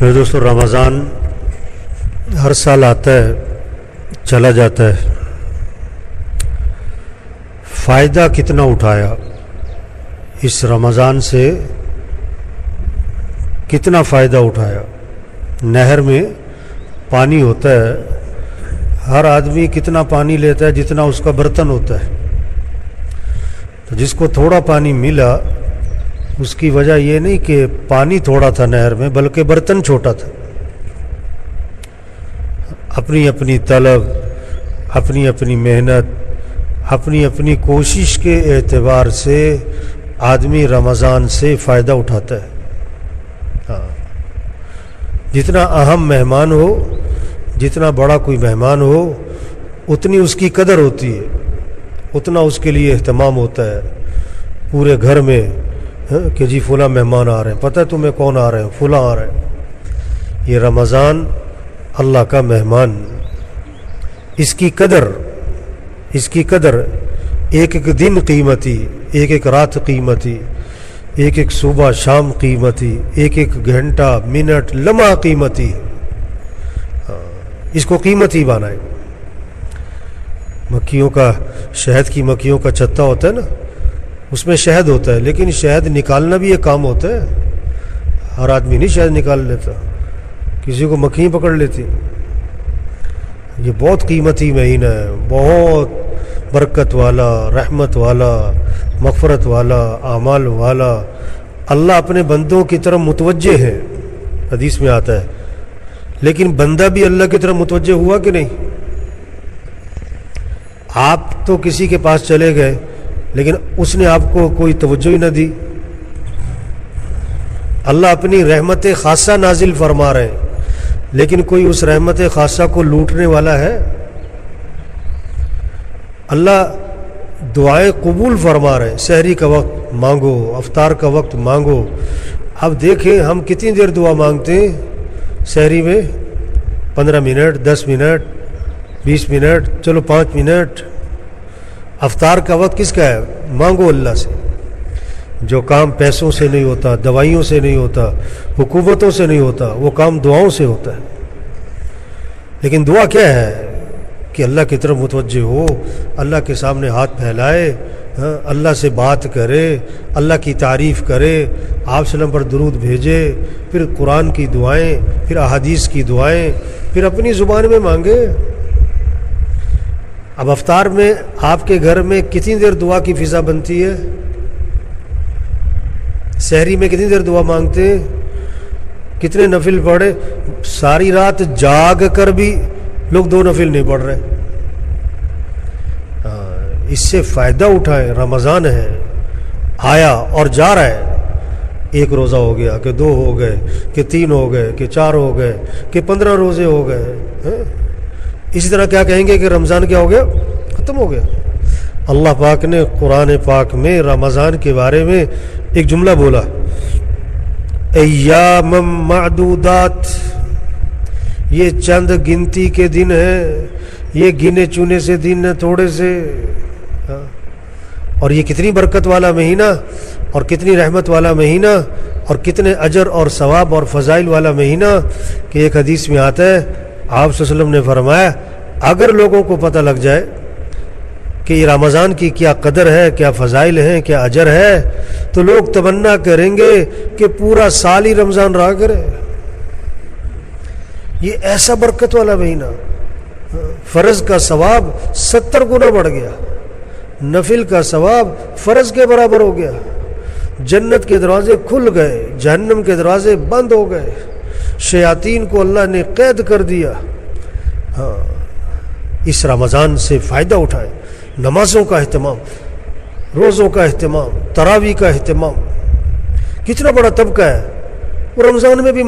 میرے دوستو، رمضان ہر سال آتا ہے چلا جاتا ہے. فائدہ کتنا اٹھایا اس رمضان سے، کتنا فائدہ اٹھایا. نہر میں پانی ہوتا ہے، ہر آدمی کتنا پانی لیتا ہے جتنا اس کا برتن ہوتا ہے. تو جس کو تھوڑا پانی ملا اس کی وجہ یہ نہیں کہ پانی تھوڑا تھا نہر میں، بلکہ برتن چھوٹا تھا. اپنی اپنی طلب، اپنی اپنی محنت، اپنی اپنی کوشش کے اعتبار سے آدمی رمضان سے فائدہ اٹھاتا ہے. جتنا اہم مہمان ہو، جتنا بڑا کوئی مہمان ہو، اتنی اس کی قدر ہوتی ہے، اتنا اس کے لیے اہتمام ہوتا ہے پورے گھر میں کہ جی فلاں مہمان آ رہے ہیں. پتہ ہے تمہیں کون آ رہے ہیں؟ فلاں آ رہے ہیں. یہ رمضان اللہ کا مہمان، اس کی قدر ایک ایک دن قیمتی، ایک ایک رات قیمتی، ایک ایک صبح شام قیمتی، ایک ایک گھنٹہ منٹ لمحہ قیمتی. اس کو قیمتی بنائے. مکھیوں کا، شہد کی مکھیوں کا چھتا ہوتا ہے نا، اس میں شہد ہوتا ہے، لیکن شہد نکالنا بھی ایک کام ہوتا ہے. ہر آدمی نہیں شہد نکال لیتا، کسی کو مکھی پکڑ لیتی. یہ بہت قیمتی مہینہ ہے، بہت برکت والا، رحمت والا، مغفرت والا، اعمال والا. اللہ اپنے بندوں کی طرف متوجہ ہے، حدیث میں آتا ہے. لیکن بندہ بھی اللہ کی طرف متوجہ ہوا کہ نہیں؟ آپ تو کسی کے پاس چلے گئے لیکن اس نے آپ کو کوئی توجہ ہی نہ دی. اللہ اپنی رحمت خاصہ نازل فرما رہے ہیں، لیکن کوئی اس رحمت خاصہ کو لوٹنے والا ہے؟ اللہ دعائیں قبول فرما رہے ہیں. سحری کا وقت مانگو، افطار کا وقت مانگو. اب دیکھیں ہم کتنی دیر دعا مانگتے ہیں سحری میں؟ 15 منٹ، 10 منٹ، 20 منٹ، چلو 5 منٹ. افطار کا وقت کس کا ہے؟ مانگو اللہ سے. جو کام پیسوں سے نہیں ہوتا، دوائیوں سے نہیں ہوتا، حکومتوں سے نہیں ہوتا، وہ کام دعاؤں سے ہوتا ہے. لیکن دعا کیا ہے؟ کہ اللہ کی طرف متوجہ ہو، اللہ کے سامنے ہاتھ پھیلائے، اللہ سے بات کرے، اللہ کی تعریف کرے، آپ صلی اللہ علیہ وسلم پر درود بھیجے، پھر قرآن کی دعائیں، پھر احادیث کی دعائیں، پھر اپنی زبان میں مانگے. اب افطار میں آپ کے گھر میں کتنی دیر دعا کی فضا بنتی ہے؟ سحری میں کتنی دیر دعا مانگتے ہیں؟ کتنے نفل پڑھے؟ ساری رات جاگ کر بھی لوگ 2 نفل نہیں پڑھ رہے. اس سے فائدہ اٹھائیں. رمضان ہے، آیا اور جا رہا ہے. 1 روزہ ہو گیا کہ 2 ہو گئے کہ 3 ہو گئے کہ 4 ہو گئے کہ 15 روزے ہو گئے. اسی طرح کیا کہیں گے کہ رمضان کیا ہو گیا؟ ختم ہو گیا. اللہ پاک نے قرآن پاک میں رمضان کے بارے میں ایک جملہ بولا، ایام معدودات. یہ چند گنتی کے دن ہیں، یہ گنے چنے سے دن ہیں، تھوڑے سے. اور یہ کتنی برکت والا مہینہ اور کتنی رحمت والا مہینہ اور کتنے اجر اور ثواب اور فضائل والا مہینہ کہ ایک حدیث میں آتا ہے، آپ صلی اللہ علیہ وسلم نے فرمایا اگر لوگوں کو پتہ لگ جائے کہ یہ رمضان کی کیا قدر ہے، کیا فضائل ہیں، کیا اجر ہے، تو لوگ تمنا کریں گے کہ پورا سال ہی رمضان رہا کرے. یہ ایسا برکت والا مہینہ، فرض کا ثواب 70 گنا بڑھ گیا، نفل کا ثواب فرض کے برابر ہو گیا. جنت کے دروازے کھل گئے، جہنم کے دروازے بند ہو گئے، شیاطین کو اللہ نے قید کر دیا. اس رمضان سے فائدہ اٹھائیں. نمازوں کا اہتمام، روزوں کا اہتمام، تراویح کا اہتمام. کتنا بڑا طبقہ ہے وہ رمضان میں بھی